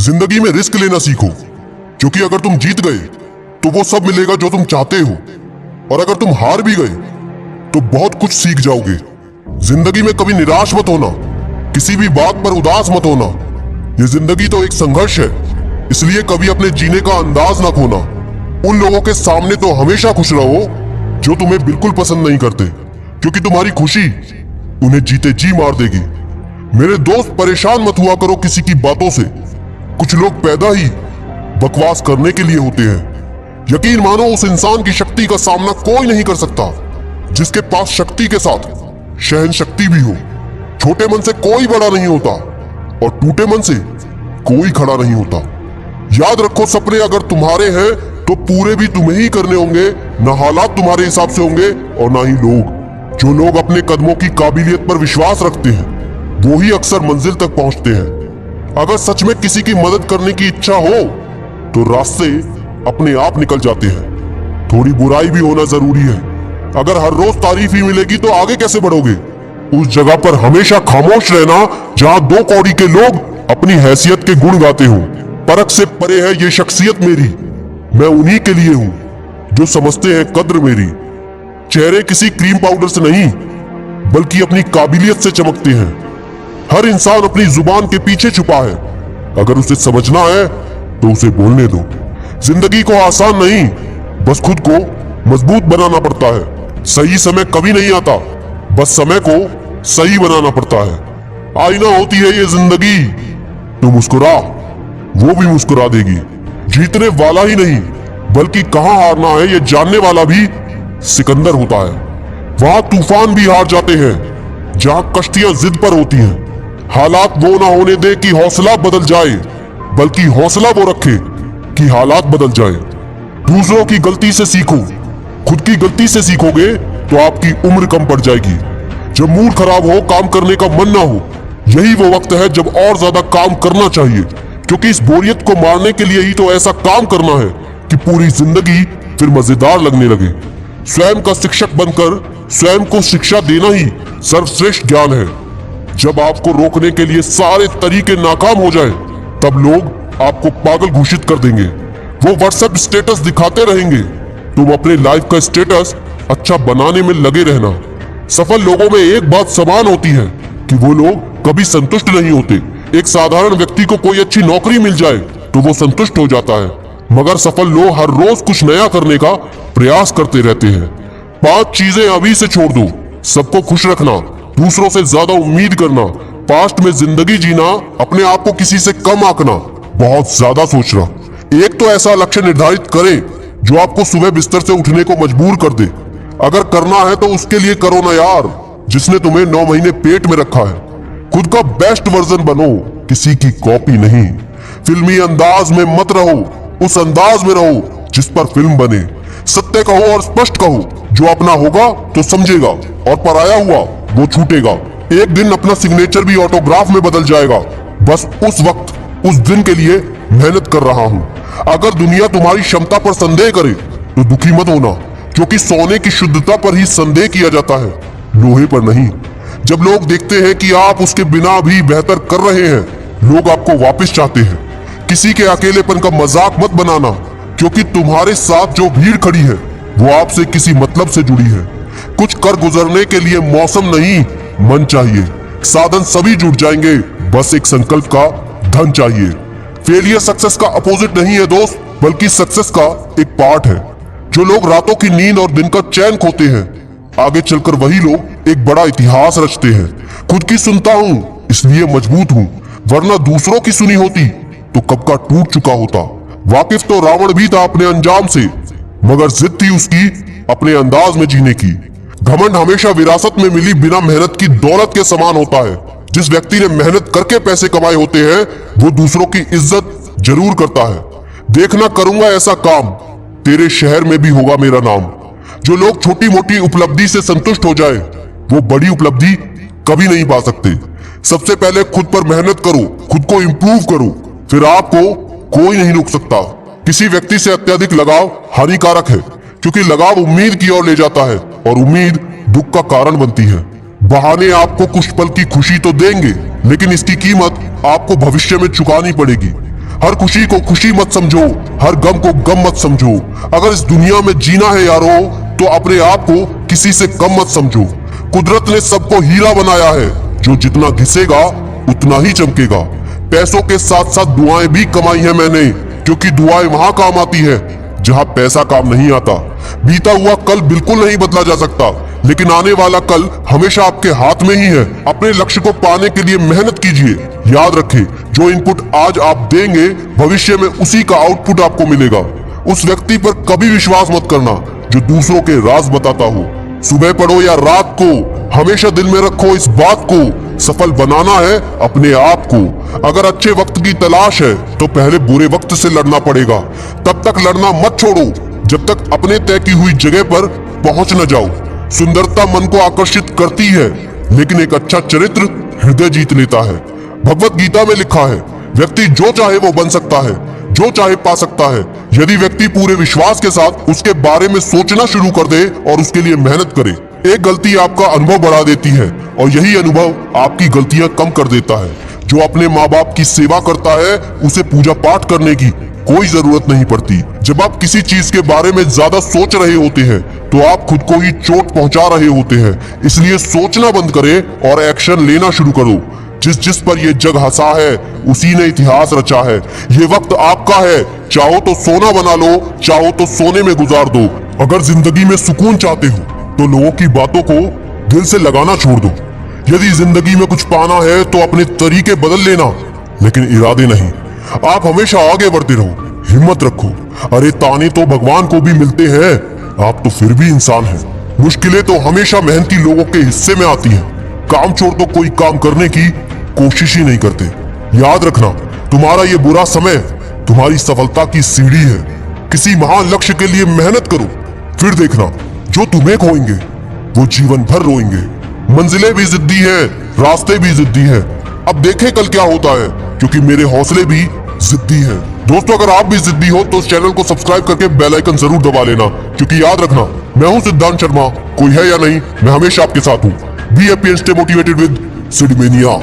जिंदगी में रिस्क लेना सीखो, क्योंकि अगर तुम जीत गए तो वो सब मिलेगा जो तुम चाहते हो, और अगर तुम हार भी गए तो बहुत कुछ सीख जाओगे। जिंदगी में कभी निराश मत होना, किसी भी बात पर उदास मत होना। ये जिंदगी तो एक संघर्ष है, इसलिए कभी अपने जीने का अंदाज ना खोना। उन लोगों के सामने तो हमेशा खुश रहो जो तुम्हें बिल्कुल पसंद नहीं करते, क्योंकि तुम्हारी खुशी उन्हें जीते जी मार देगी। मेरे दोस्त, परेशान मत हुआ करो किसी की बातों से। कुछ लोग पैदा ही बकवास करने के लिए होते हैं। यकीन मानो उस इंसान की शक्ति का सामना कोई नहीं कर सकता जिसके पास शक्ति के साथ सहन शक्ति भी हो। छोटे मन से कोई बड़ा नहीं होता और टूटे मन से कोई खड़ा नहीं होता। याद रखो, सपने अगर तुम्हारे हैं तो पूरे भी तुम्हें ही करने होंगे। ना हालात तुम्हारे हिसाब से होंगे और ना ही लोग। जो लोग अपने कदमों की काबिलियत पर विश्वास रखते हैं वो ही अक्सर मंजिल तक पहुंचते हैं। अगर सच में किसी की मदद करने की इच्छा हो तो रास्ते अपने आप निकल जाते हैं। थोड़ी बुराई भी होना जरूरी है। अगर हर रोज तारीफ ही मिलेगी तो आगे कैसे बढ़ोगे? उस जगह पर हमेशा खामोश रहना जहां दो कौड़ी के लोग अपनी हैसियत के गुण गाते हो। परख से परे है ये शख्सियत मेरी, मैं उन्हीं के लिए हूं जो समझते हैं कद्र मेरी। चेहरे किसी क्रीम पाउडर से नहीं बल्कि अपनी काबिलियत से चमकते हैं। हर इंसान अपनी जुबान के पीछे छुपा है, अगर उसे समझना है तो उसे बोलने दो। जिंदगी को आसान नहीं, बस खुद को मजबूत बनाना पड़ता है। सही समय कभी नहीं आता, बस समय को सही बनाना पड़ता है। आईना होती है ये जिंदगी, तो मुस्कुरा वो भी मुस्कुरा देगी। जीतने वाला ही नहीं बल्कि कहां हारना है ये जानने वाला भी सिकंदर होता है। वहां तूफान भी हार जाते हैं जहां कश्तियां जिद पर होती हैं। हालात वो ना होने दे कि हौसला बदल जाए, बल्कि हौसला वो रखे कि हालात बदल जाए। दूसरों की गलती से सीखो, खुद की गलती से सीखोगे तो आपकी उम्र कम पड़ जाएगी। जब मूड खराब हो, काम करने का मन ना हो, यही वो वक्त है जब और ज्यादा काम करना चाहिए, क्योंकि इस बोरियत को मारने के लिए ही तो ऐसा काम करना है कि पूरी जिंदगी फिर मजेदार लगने लगे। स्वयं का शिक्षक बनकर स्वयं को शिक्षा देना ही सर्वश्रेष्ठ ज्ञान है। जब आपको रोकने के लिए सारे तरीके नाकाम हो जाए, तब लोग आपको पागल घोषित कर देंगे। वो व्हाट्सएप स्टेटस दिखाते रहेंगे, तुम अपने लाइफ का स्टेटस अच्छा बनाने में लगे रहना। सफल लोगों में एक बात समान होती है कि वो लोग कभी संतुष्ट नहीं होते। एक साधारण व्यक्ति को कोई अच्छी नौकरी मिल जाए तो वो संतुष्ट हो जाता है, मगर सफल लोग हर रोज कुछ नया करने का प्रयास करते रहते हैं। 5 चीजें अभी से छोड़ दो। सबको खुश रखना, दूसरों से ज्यादा उम्मीद करना, पास्ट में जिंदगी जीना, अपने आप को किसी से कम आंकना, बहुत ज्यादा सोचना। एक तो ऐसा लक्ष्य निर्धारित करें जो आपको सुबह बिस्तर से उठने को मजबूर कर दे। अगर करना है तो उसके लिए करो ना यार, जिसने तुम्हें 9 महीने पेट में रखा है। खुद का बेस्ट वर्जन बनो, किसी की कॉपी नहीं। फिल्मी अंदाज में मत रहो, उस अंदाज में रहो जिस पर फिल्म बने। सत्य कहो और स्पष्ट कहो, जो अपना होगा तो समझेगा और पराया हुआ वो छूटेगा। एक दिन अपना सिग्नेचर भी ऑटोग्राफ में बदल जाएगा। बस उस वक्त उस दिन के लिए मेहनत कर रहा हूँ। अगर दुनिया तुम्हारी क्षमता पर संदेह करे तो दुखी मत होना, क्योंकि सोने की शुद्धता पर ही संदेह किया जाता है, लोहे पर नहीं। जब लोग देखते हैं कि आप उसके बिना भी बेहतर कर रहे हैं, लोग आपको वापस चाहते हैं। किसी के अकेलेपन का मजाक मत बनाना, क्योंकि तुम्हारे साथ जो भीड़ खड़ी है वो आपसे किसी मतलब से जुड़ी है। कुछ कर गुजरने के लिए मौसम नहीं, मन चाहिए। साधन सभी जुट जाएंगे, बस एक संकल्प का धन चाहिए। फेलियर सक्सेस का अपोजिट नहीं है दोस्त, बल्कि सक्सेस का एक पार्ट है। जो लोग रातों की नींद और दिन का चैन खोते हैं, आगे चलकर वही लोग एक बड़ा इतिहास रचते हैं। खुद की सुनता हूँ इसलिए मजबूत हूँ, वरना दूसरों की सुनी होती तो कब का टूट चुका होता। वाकिफ तो रावण भी था अपने अंजाम से, मगर जिद थी उसकी अपने अंदाज में जीने की। घमंड हमेशा विरासत में मिली बिना मेहनत की दौलत के समान होता है। जिस व्यक्ति ने मेहनत करके पैसे कमाए होते हैं वो दूसरों की इज्जत जरूर करता है। देखना, करूंगा ऐसा काम, तेरे शहर में भी होगा मेरा नाम। जो लोग छोटी मोटी उपलब्धि से संतुष्ट हो जाए वो बड़ी उपलब्धि कभी नहीं पा सकते। सबसे पहले खुद पर मेहनत करो, खुद को इंप्रूव करो, फिर आपको कोई नहीं रोक सकता। किसी व्यक्ति से अत्यधिक लगाव हानिकारक है, क्योंकि लगाव उम्मीद की ओर ले जाता है और उम्मीद दुख का कारण बनती है। बहाने आपको कुछ पल की खुशी तो देंगे, लेकिन इसकी कीमत आपको भविष्य में चुकानी पड़ेगी। हर खुशी को खुशी मत समझो, हर गम को गम मत समझो। अगर इस दुनिया में जीना है यारो, तो अपने आप को किसी से कम मत समझो। कुदरत ने सबको हीरा बनाया है, जो जितना घिसेगा उतना ही चमकेगा। पैसों के साथ साथ दुआएं भी कमाई है मैंने, क्योंकि दुआएं वहां काम आती है जहां पैसा काम नहीं आता। बीता हुआ कल बिल्कुल नहीं बदला जा सकता, लेकिन आने वाला कल हमेशा आपके हाथ में ही है। अपने लक्ष्य को पाने के लिए मेहनत कीजिए। याद रखें, जो इनपुट आज आप देंगे, भविष्य में उसी का आउटपुट आपको मिलेगा। उस व्यक्ति पर कभी विश्वास मत करना जो दूसरों के राज बताता हो। सुबह पढ़ो या रात को, हमेशा दिल में रखो इस बात को, सफल बनाना है अपने आप को। अगर अच्छे वक्त की तलाश है तो पहले बुरे वक्त से लड़ना पड़ेगा। तब तक लड़ना मत छोड़ो जब तक अपने तय की हुई जगह पर पहुंच न जाओ। सुंदरता मन को आकर्षित करती है, लेकिन एक अच्छा चरित्र हृदय जीत लेता है। भगवत गीता में लिखा है, व्यक्ति जो चाहे वो बन सकता है, जो चाहे पा सकता है, यदि व्यक्ति पूरे विश्वास के साथ उसके बारे में सोचना शुरू कर दे और उसके लिए मेहनत करे। एक गलती आपका अनुभव बढ़ा देती है और यही अनुभव आपकी गलतियां कम कर देता है। जो अपने माँ बाप की सेवा करता है, उसे पूजा पाठ करने की कोई जरूरत नहीं पड़ती। जब आप किसी चीज के बारे में ज्यादा सोच रहे होते हैं, तो आप खुद को ही चोट पहुंचा रहे होते हैं। इसलिए सोचना बंद करें और एक्शन लेना शुरू करो। जिस पर ये जग हंसा है, उसी ने इतिहास रचा है। ये वक्त आपका है, चाहो तो सोना बना लो, चाहो तो सोने में गुजार दो। अगर जिंदगी में सुकून चाहते हो तो लोगों की बातों को दिल से लगाना छोड़ दो। यदि जिंदगी में कुछ पाना है तो अपने तरीके बदल लेना, लेकिन इरादे नहीं। आप हमेशा आगे बढ़ते रहो, हिम्मत रखो। अरे ताने तो भगवान को भी मिलते हैं, आप तो फिर भी इंसान हैं। मुश्किलें तो हमेशा मेहनती लोगों के हिस्से में आती हैं। काम छोड़ तो कोई काम करने की कोशिश ही नहीं करते। याद रखना, तुम्हारा ये बुरा समय तुम्हारी सफलता की सीढ़ी है। किसी महान लक्ष्य के लिए मेहनत करो, फिर देखना जो तुम्हें खोएंगे वो जीवन भर रोएंगे। मंजिलें भी जिद्दी हैं, रास्ते भी जिद्दी हैं। अब देखें कल क्या होता है, क्योंकि मेरे हौसले भी जिद्दी हैं। दोस्तों, अगर आप भी जिद्दी हो तो इस चैनल को सब्सक्राइब करके बेल आइकन जरूर दबा लेना, क्योंकि याद रखना, मैं हूं सिद्धांत शर्मा। कोई है या नहीं, मैं हमेशा आपके साथ हूं। Be happy and stay motivated with सिडमेनिया।